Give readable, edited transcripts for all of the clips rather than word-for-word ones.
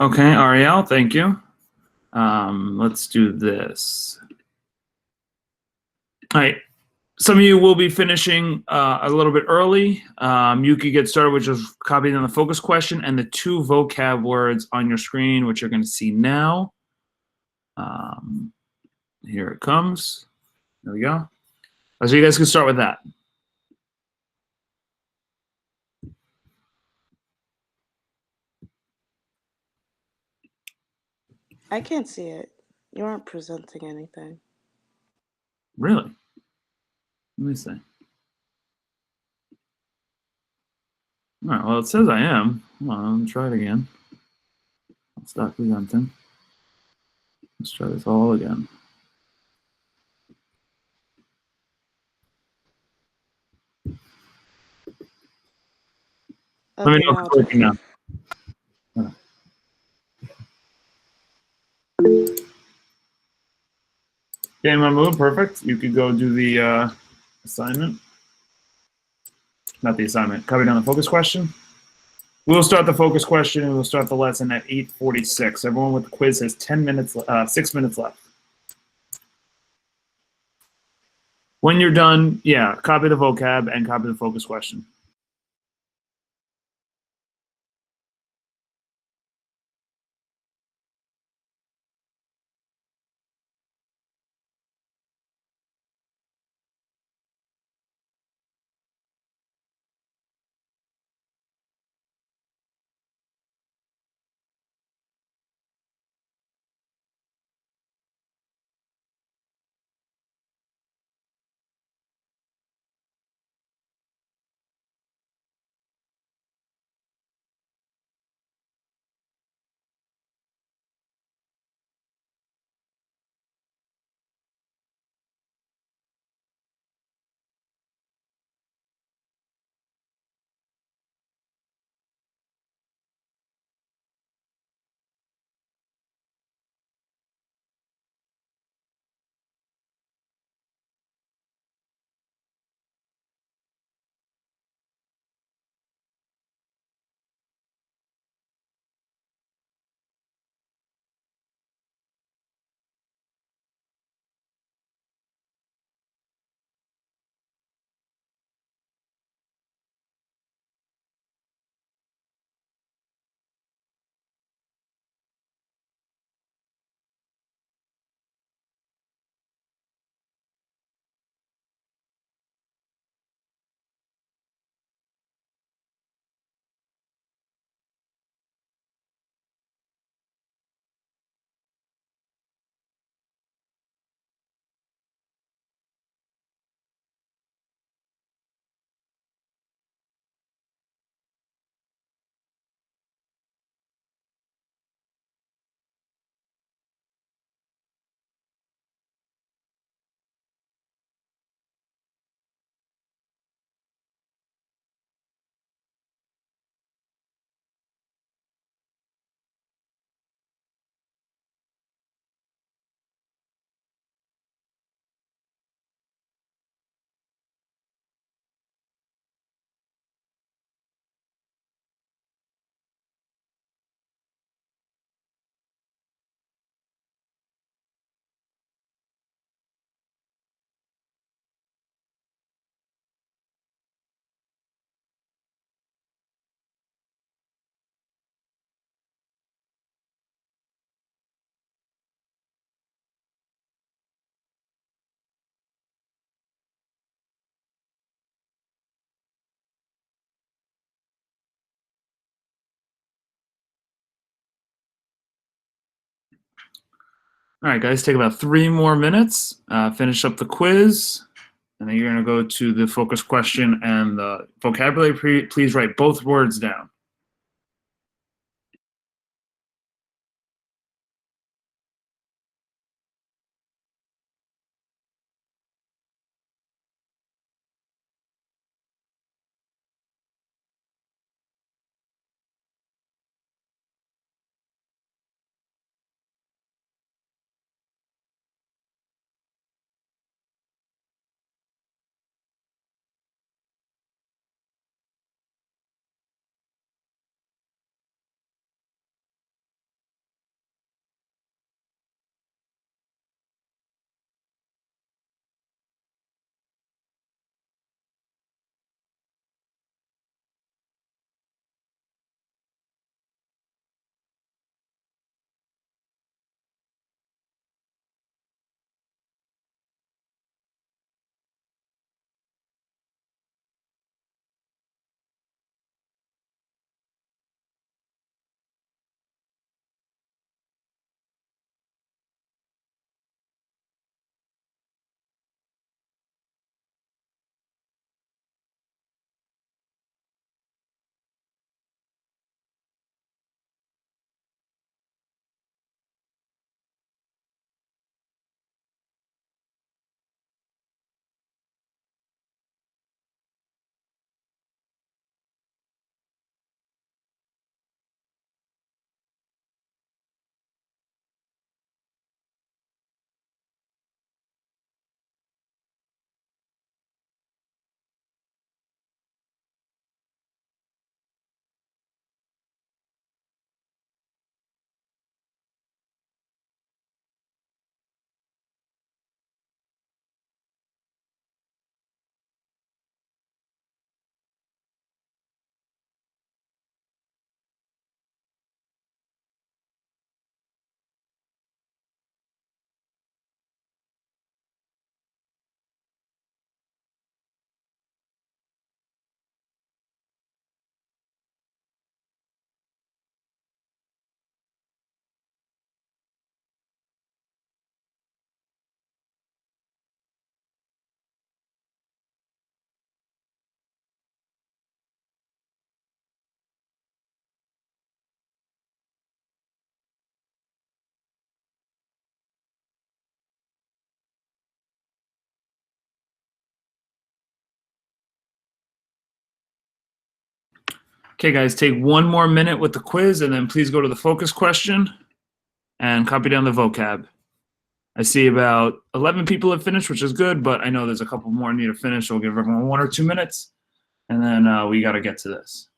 Okay, Ariel, thank you. Let's do this. All right. Some of you will be finishing a little bit early. You could get started with just copying on the focus question and the 2 vocab words on your screen, which you're going to see now. Here it comes. There we go. So you guys can start with that. I can't see it. You aren't presenting anything. Really? Let me see. All right, well, it says I am. Come on, try it again. I'll stop presenting. Let's try this all again. Okay, Let me know if now it's working now. Game on move, perfect. You could go do the assignment. Not the assignment, copy down the focus question. We'll start the focus question and we'll start the lesson at 8:46. Everyone with the quiz has 6 minutes left. When you're done, yeah, copy the vocab and copy the focus question. All right, guys, take about 3 more minutes, finish up the quiz, and then you're going to go to the focus question and the vocabulary. Please write both words down. Okay, guys, take 1 more minute with the quiz, and then please go to the focus question and copy down the vocab. I see about 11 people have finished, which is good, but I know there's a couple more need to finish. So we'll give everyone 1 or 2 minutes, and then we got to get to this.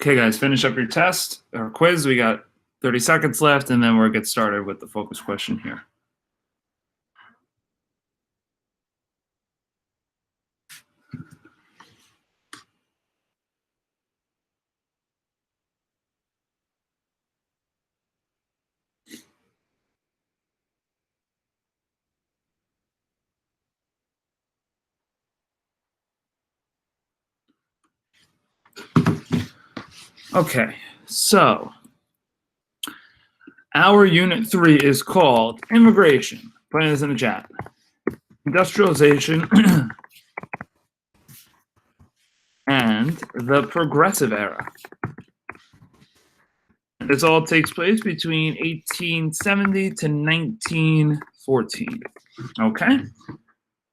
Okay, guys, finish up your test or quiz. We got 30 seconds left, and then we'll get started with the focus question here. Okay, so our unit 3 is called immigration. Putting this in the chat. Industrialization and the progressive era. This all takes place between 1870 to 1914. Okay,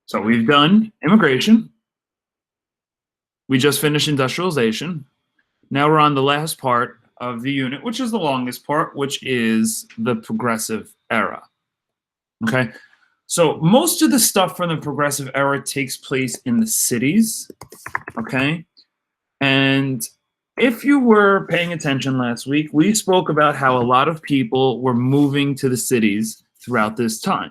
so we've done immigration. We just finished industrialization. Now we're on the last part of the unit, which is the longest part, which is the progressive era. Okay, so most of the stuff from the progressive era takes place in the cities. Okay, and if you were paying attention last week, we spoke about how a lot of people were moving to the cities throughout this time.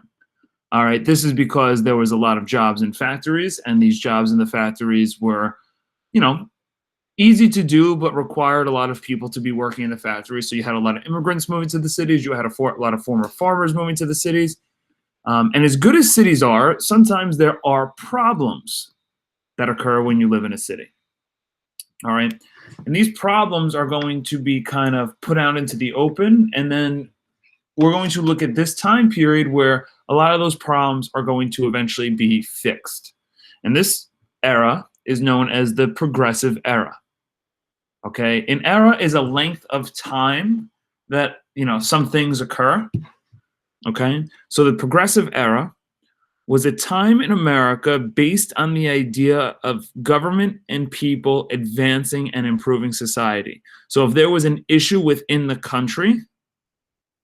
All right, this is because there was a lot of jobs in factories, and these jobs in the factories were, you know, easy to do, but required a lot of people to be working in the factory. So you had a lot of immigrants moving to the cities. You had a lot of former farmers moving to the cities. And as good as cities are, sometimes there are problems that occur when you live in a city. All right. And these problems are going to be kind of put out into the open. And then we're going to look at this time period where a lot of those problems are going to eventually be fixed. And this era is known as the progressive era. Okay, an era is a length of time that, you know, some things occur. Okay, so the progressive era was a time in America based on the idea of government and people advancing and improving society. So if there was an issue within the country,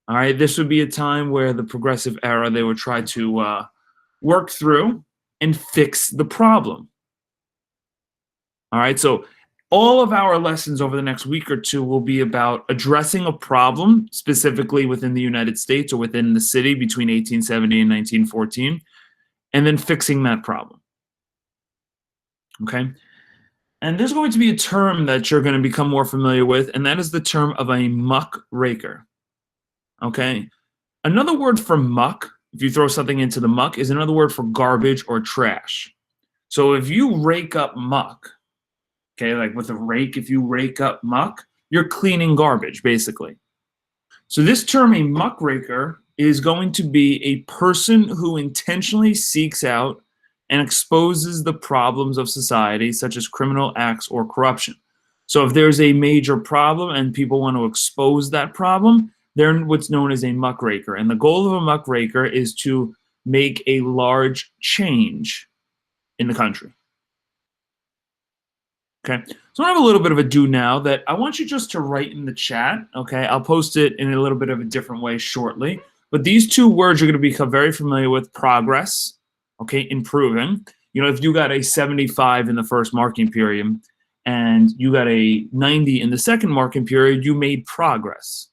all right, this would be a time where the progressive era, they would try to work through and fix the problem. All right, so all of our lessons over the next week or two will be about addressing a problem specifically within the United States or within the city between 1870 and 1914, and then fixing that problem. Okay? And there's going to be a term that you're going to become more familiar with, and that is the term of a muckraker. Okay? Another word for muck, if you throw something into the muck, is another word for garbage or trash. So if you rake up muck, okay, like with a rake, if you rake up muck, you're cleaning garbage, basically. So this term, a muckraker, is going to be a person who intentionally seeks out and exposes the problems of society, such as criminal acts or corruption. So if there's a major problem and people want to expose that problem, they're what's known as a muckraker. And the goal of a muckraker is to make a large change in the country. Okay, so I have a little bit of a do now that I want you just to write in the chat. Okay, I'll post it in a little bit of a different way shortly. But these two words you're going to become very familiar with: progress, okay, improving. You know, if you got a 75 in the first marking period and you got a 90 in the second marking period, you made progress.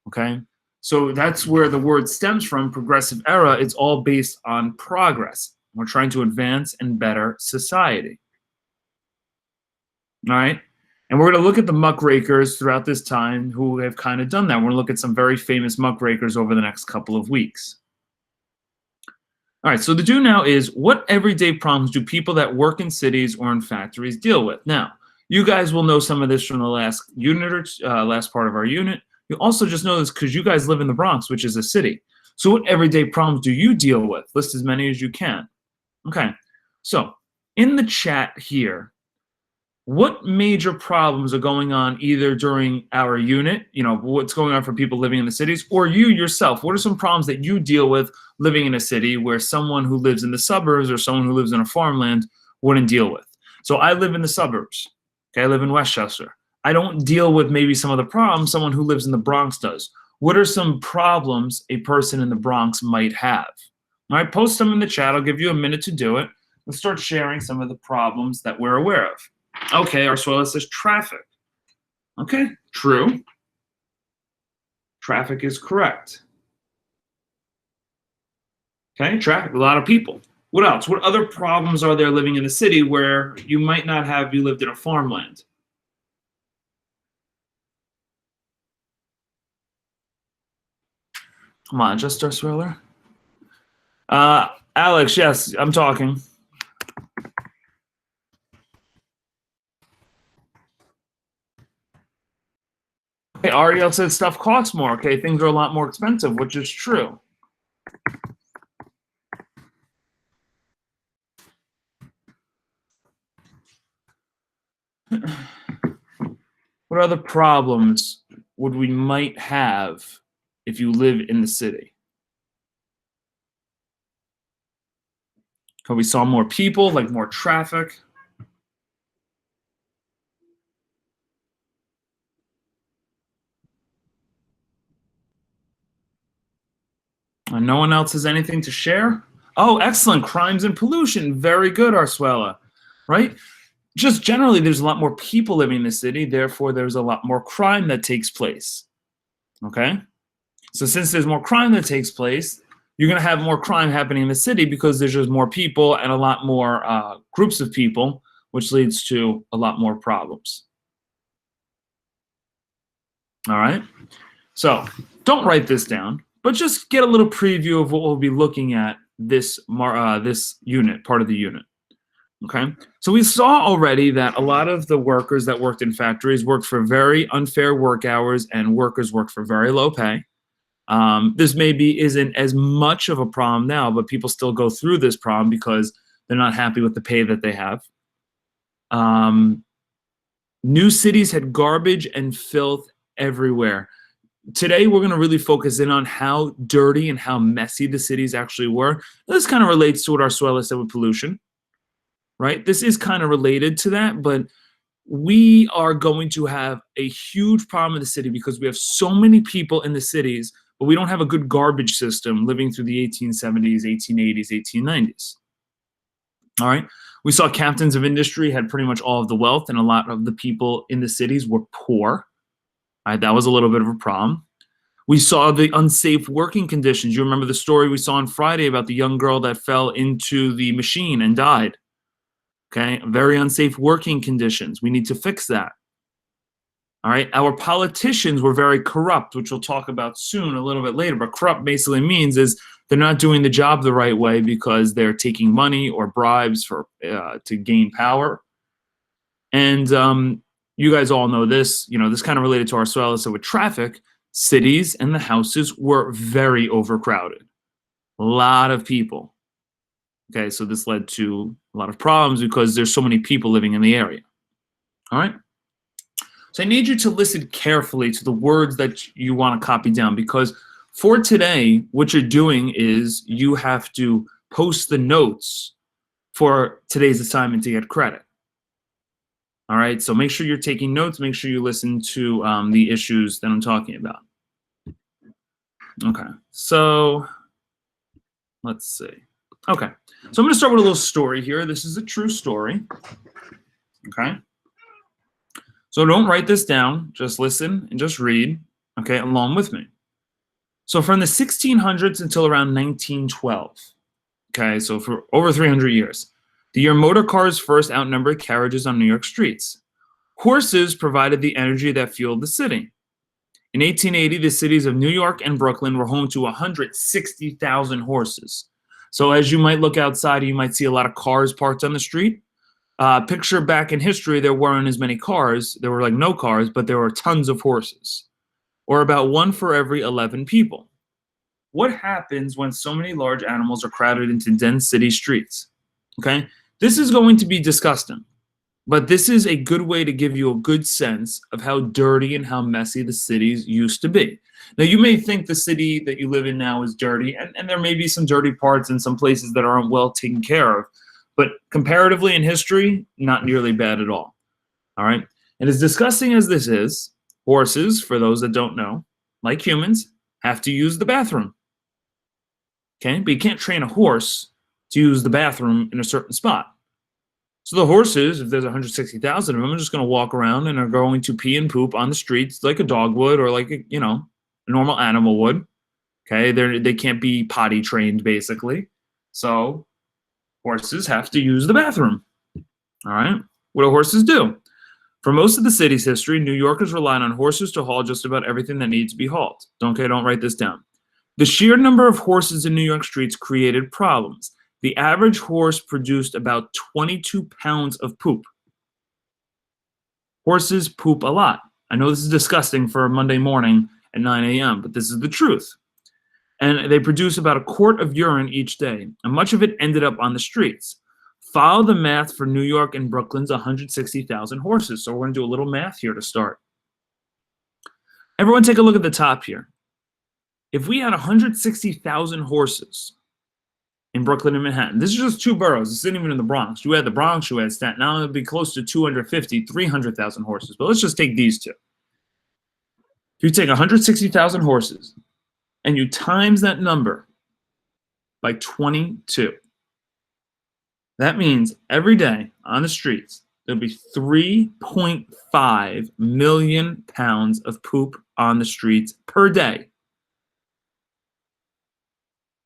Okay, so that's where the word stems from, progressive era. It's all based on progress. We're trying to advance and better society. All right, and we're going to look at the muckrakers throughout this time who have kind of done that. We're going to look at some very famous muckrakers over the next couple of weeks. All right, so the do now is, what everyday problems do people that work in cities or in factories deal with? Now, you guys will know some of this from the last unit or last part of our unit. You also just know this because you guys live in the Bronx, which is a city. So what everyday problems do you deal with? List as many as you can. Okay, so in the chat here, what major problems are going on either during our unit, you know, what's going on for people living in the cities, or you yourself? What are some problems that you deal with living in a city where someone who lives in the suburbs or someone who lives in a farmland wouldn't deal with? So I live in the suburbs. Okay, I live in Westchester. I don't deal with maybe some of the problems someone who lives in the Bronx does. What are some problems a person in the Bronx might have? All right, post them in the chat. I'll give you a minute to do it. Let's start sharing some of the problems that we're aware of. Okay, our soil says traffic. Okay, true. Traffic is correct. Okay, traffic, a lot of people. What else? What other problems are there living in the city where you might not have if you lived in a farmland? Come on, just our thriller. Alex, yes, I'm talking. Okay, Ariel said stuff costs more. Okay, things are a lot more expensive, which is true. What other problems would we might have if you live in the city? We saw more people, like more traffic. No one else has anything to share? Oh, excellent. Crimes and pollution. Very good, Arsuela. Right? Just generally, there's a lot more people living in the city. Therefore, there's a lot more crime that takes place. Okay? So since there's more crime that takes place, you're going to have more crime happening in the city because there's just more people and a lot more groups of people, which leads to a lot more problems. All right? So don't write this down, but just get a little preview of what we'll be looking at this unit, part of the unit. Okay, so we saw already that a lot of the workers that worked in factories worked for very unfair work hours and workers worked for very low pay. This maybe isn't as much of a problem now, but people still go through this problem because they're not happy with the pay that they have. New cities had garbage and filth everywhere. Today, we're going to really focus in on how dirty and how messy the cities actually were. This kind of relates to what Arsuela said with pollution, right? This is kind of related to that, but we are going to have a huge problem in the city because we have so many people in the cities, but we don't have a good garbage system living through the 1870s, 1880s, 1890s. All right. We saw captains of industry had pretty much all of the wealth, and a lot of the people in the cities were poor. All right, that was a little bit of a problem. We saw the unsafe working conditions. You remember the story we saw on Friday about the young girl that fell into the machine and died. Okay, very unsafe working conditions. We need to fix that. All right, our politicians were very corrupt, which we'll talk about soon, a little bit later. But corrupt basically means is they're not doing the job the right way because they're taking money or bribes for to gain power. And you guys all know this. You know, this kind of related to Arsuela. So with traffic, cities and the houses were very overcrowded. A lot of people. Okay, so this led to a lot of problems because there's so many people living in the area. All right. So I need you to listen carefully to the words that you want to copy down, because for today, what you're doing is you have to post the notes for today's assignment to get credit. All right, so make sure you're taking notes. Make sure you listen to the issues that I'm talking about. Okay, so let's see. Okay, so I'm going to start with a little story here. This is a true story. Okay, so don't write this down. Just listen and just read, okay, along with me. So from the 1600s until around 1912, okay, so for over 300 years, the year motor cars first outnumbered carriages on New York streets. Horses provided the energy that fueled the city. In 1880, the cities of New York and Brooklyn were home to 160,000 horses. So as you might look outside, you might see a lot of cars parked on the street. Picture back in history, there weren't as many cars. There were like no cars, but there were tons of horses, or about one for every 11 people. What happens when so many large animals are crowded into dense city streets? Okay, this is going to be disgusting, but this is a good way to give you a good sense of how dirty and how messy the cities used to be. Now, you may think the city that you live in now is dirty, and there may be some dirty parts in some places that aren't well taken care of, but comparatively in history, not nearly bad at all. All right, and as disgusting as this is, horses, for those that don't know, like humans, have to use the bathroom. Okay, but you can't train a horse to use the bathroom in a certain spot. So the horses, if there's 160,000 of them, are just going to walk around and are going to pee and poop on the streets like a dog would, or like a, a normal animal would. Okay, they can't be potty trained basically, so horses have to use the bathroom. All right, what do horses do? For most of the city's history, New Yorkers relied on horses to haul just about everything that needs to be hauled. Don't write this down. The sheer number of horses in New York streets created problems. The average horse produced about 22 pounds of poop. Horses poop a lot. I know this is disgusting for a Monday morning at 9 a.m., but this is the truth. And they produce about a quart of urine each day, and much of it ended up on the streets. Follow the math for New York and Brooklyn's 160,000 horses. So we're going to do a little math here to start. Everyone take a look at the top here. If we had 160,000 horses in Brooklyn and Manhattan, this is just two boroughs. This isn't even in the Bronx. You had the Bronx, you had Staten Island, it would be close to 250, 300,000 horses. But let's just take these two. If you take 160,000 horses and you times that number by 22, that means every day on the streets, there'll be 3.5 million pounds of poop on the streets per day.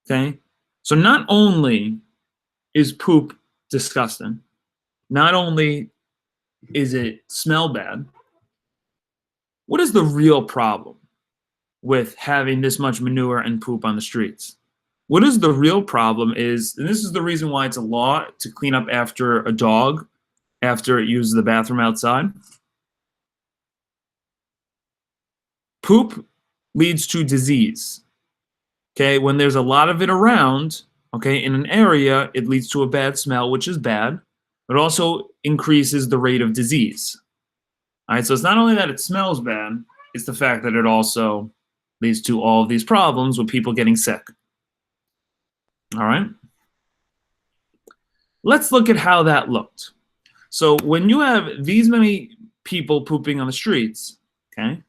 Okay? So not only is poop disgusting, not only is it smell bad, what is the real problem with having this much manure and poop on the streets? What is the real problem is, and this is the reason why it's a law to clean up after a dog after it uses the bathroom outside. Poop leads to disease. Okay, when there's a lot of it around, okay, in an area, it leads to a bad smell, which is bad, but also increases the rate of disease. All right, so it's not only that it smells bad, it's the fact that it also leads to all of these problems with people getting sick. All right. Let's look at how that looked. So when you have these many people pooping on the streets, okay,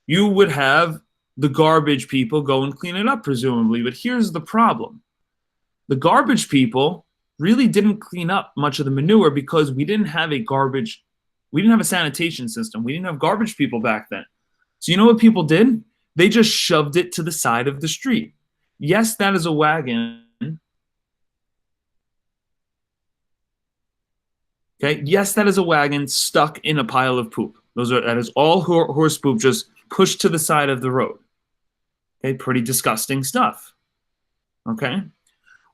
you would have the garbage people go and clean it up, presumably. But here's the problem. The garbage people really didn't clean up much of the manure because we didn't have a sanitation system. We didn't have garbage people back then. So you know what people did? They just shoved it to the side of the street. Yes, that is a wagon. Okay, yes, that is a wagon stuck in a pile of poop. That is all horse poop just pushed to the side of the road. Okay, pretty disgusting stuff. Okay,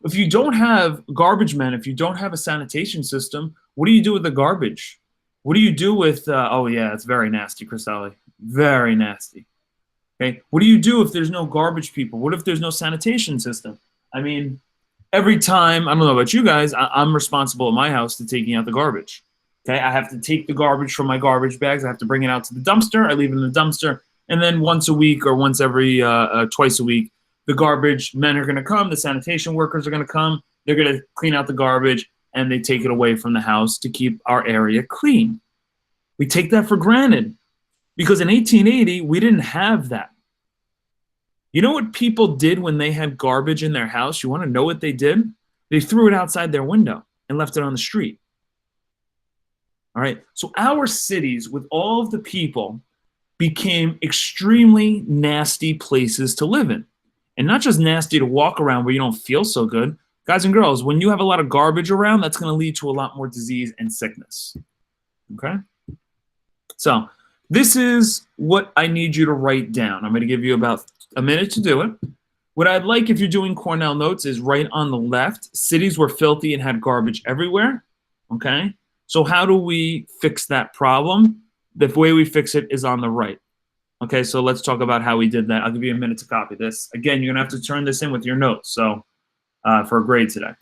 if you don't have garbage men, if you don't have a sanitation system, what do you do with the garbage? What do you do with? Oh yeah, it's very nasty, Cristalli. Very nasty. Okay, what do you do if there's no garbage people? What if there's no sanitation system? I mean, every time, I don't know about you guys, I'm responsible at my house to taking out the garbage. Okay, I have to take the garbage from my garbage bags. I have to bring it out to the dumpster. I leave it in the dumpster. And then once a week or once every twice a week, the garbage men are going to come. The sanitation workers are going to come. They're going to clean out the garbage and they take it away from the house to keep our area clean. We take that for granted because in 1880, we didn't have that. You know what people did when they had garbage in their house? You want to know what they did? They threw it outside their window and left it on the street. All right. So our cities, with all of the people, became extremely nasty places to live in. And not just nasty to walk around where you don't feel so good. Guys and girls, when you have a lot of garbage around, that's going to lead to a lot more disease and sickness. Okay? So this is what I need you to write down. I'm going to give you about a minute to do it. What I'd like if you're doing Cornell notes is right on the left, cities were filthy and had garbage everywhere. Okay? So how do we fix that problem? The way we fix it is on the right. Okay, so let's talk about how we did that. I'll give you a minute to copy this. Again, you're going to have to turn this in with your notes so for a grade today.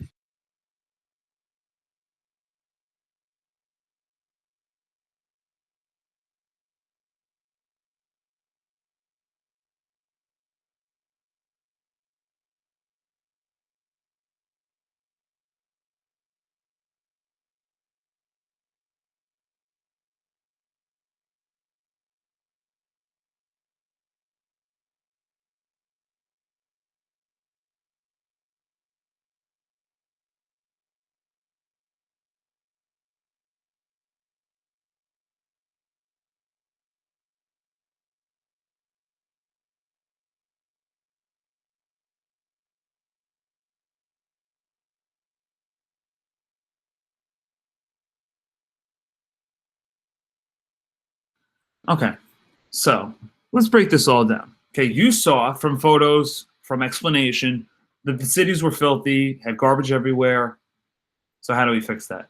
Okay, so let's break this all down. Okay, you saw from photos, from explanation, that the cities were filthy, had garbage everywhere. So how do we fix that?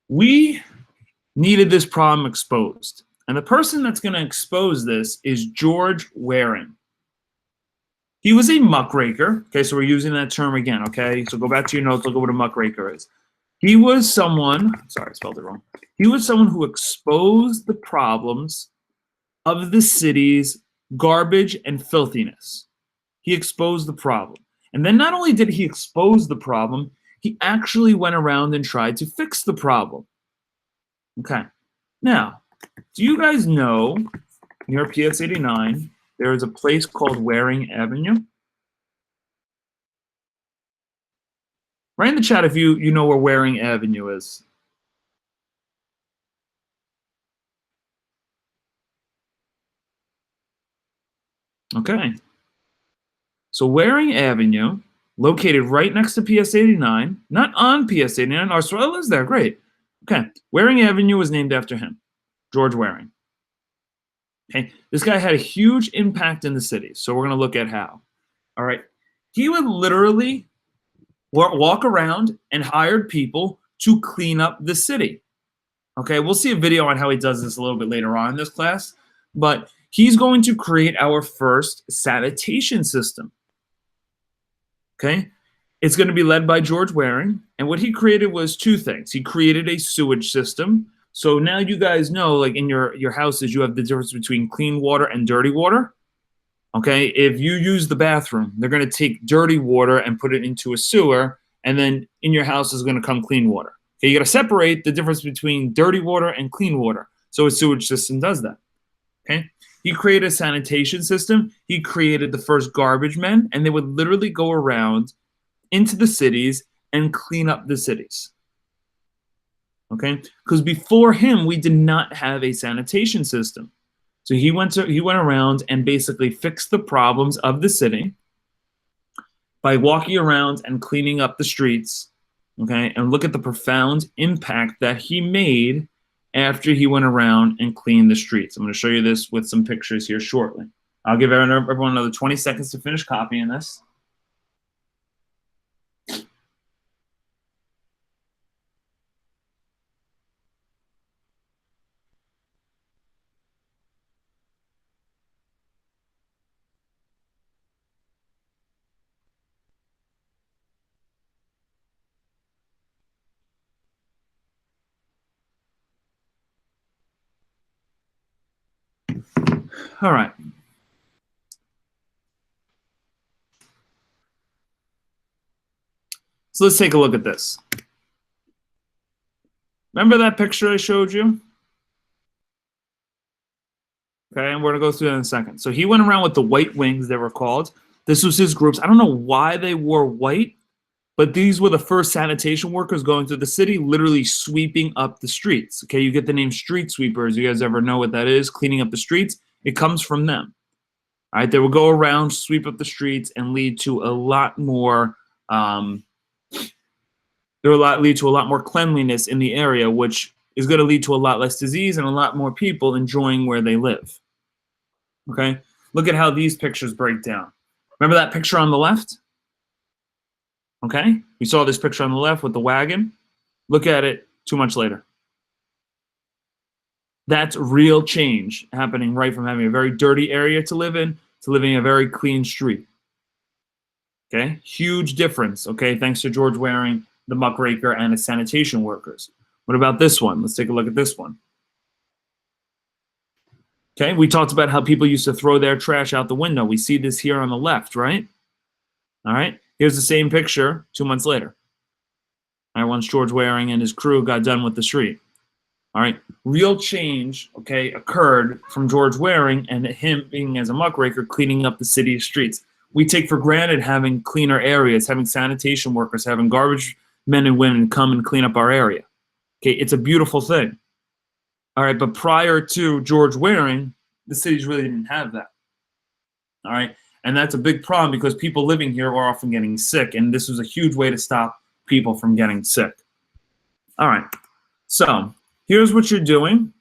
We needed this problem exposed. And the person that's going to expose this is George Waring. He was a muckraker. Okay, so we're using that term again. Okay, so go back to your notes, look at what a muckraker is. He was someone, sorry, I spelled it wrong. He was someone who exposed the problems of the city's garbage and filthiness. He exposed the problem. And then not only did he expose the problem, he actually went around and tried to fix the problem. Okay. Now, do you guys know near PS 89 there is a place called Waring Avenue? Write in the chat if you know where Waring Avenue is. Okay. So Waring Avenue, located right next to PS 89, not on PS 89, our soil is there, great. Okay, Waring Avenue was named after him, George Waring. Okay, this guy had a huge impact in the city, so we're gonna look at how. All right, he would literally walk around and hired people to clean up the city. Okay, we'll see a video on how he does this a little bit later on in this class, but he's going to create our first sanitation system. Okay, it's going to be led by George Waring, and what he created was two things. He created a sewage system. So now you guys know, like in your houses, you have the difference between clean water and dirty water. Okay, if you use the bathroom, they're going to take dirty water and put it into a sewer, and then in your house is going to come clean water. Okay, you got to separate the difference between dirty water and clean water. So a sewage system does that. Okay, he created a sanitation system. He created the first garbage men, and they would literally go around into the cities and clean up the cities. Okay, because before him, we did not have a sanitation system. So he went around and basically fixed the problems of the city by walking around and cleaning up the streets. Okay, and look at the profound impact that he made after he went around and cleaned the streets. I'm going to show you this with some pictures here shortly. I'll give everyone another 20 seconds to finish copying this. All right. So let's take a look at this. Remember that picture I showed you? Okay, and we're going to go through that in a second. So he went around with the white wings, they were called. This was his groups. I don't know why they wore white, but these were the first sanitation workers going through the city, literally sweeping up the streets. Okay, you get the name street sweepers. You guys ever know what that is? Cleaning up the streets. It comes from them. All right, they will go around, sweep up the streets, and lead to a lot more. Lead to a lot more cleanliness in the area, which is going to lead to a lot less disease and a lot more people enjoying where they live. Okay, look at how these pictures break down. Remember that picture on the left? Okay, we saw this picture on the left with the wagon. Look at it 2 months later. That's real change happening right from having a very dirty area to live in to living in a very clean street. Okay, huge difference. Okay, thanks to George Waring, the muckraker, and the sanitation workers. What about this one? Let's take a look at this one. Okay, we talked about how people used to throw their trash out the window. We see this here on the left, right? All right, here's the same picture 2 months later. All right, once George Waring and his crew got done with the street. All right, real change, okay, occurred from George Waring and him being as a muckraker cleaning up the city streets. We take for granted having cleaner areas, having sanitation workers, having garbage men and women come and clean up our area. Okay, it's a beautiful thing. All right, but prior to George Waring, the cities really didn't have that. All right, and that's a big problem because people living here are often getting sick, and this was a huge way to stop people from getting sick. All right, so here's what you're doing.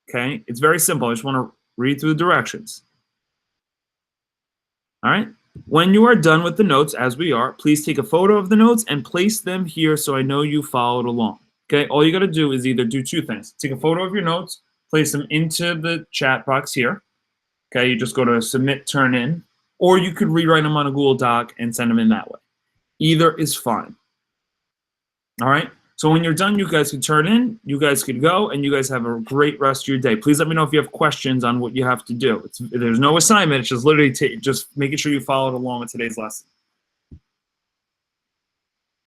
Okay, it's very simple. I just want to read through the directions. All right. When you are done with the notes, as we are, please take a photo of the notes and place them here so I know you followed along. Okay, all you got to do is either do two things. Take a photo of your notes, place them into the chat box here. Okay, you just go to submit, turn in, or you could rewrite them on a Google Doc and send them in that way. Either is fine. All right. So when you're done, you guys can turn in, you guys could go, and you guys have a great rest of your day. Please let me know if you have questions on what you have to do. There's no assignment. It's just literally just making sure you followed along with today's lesson.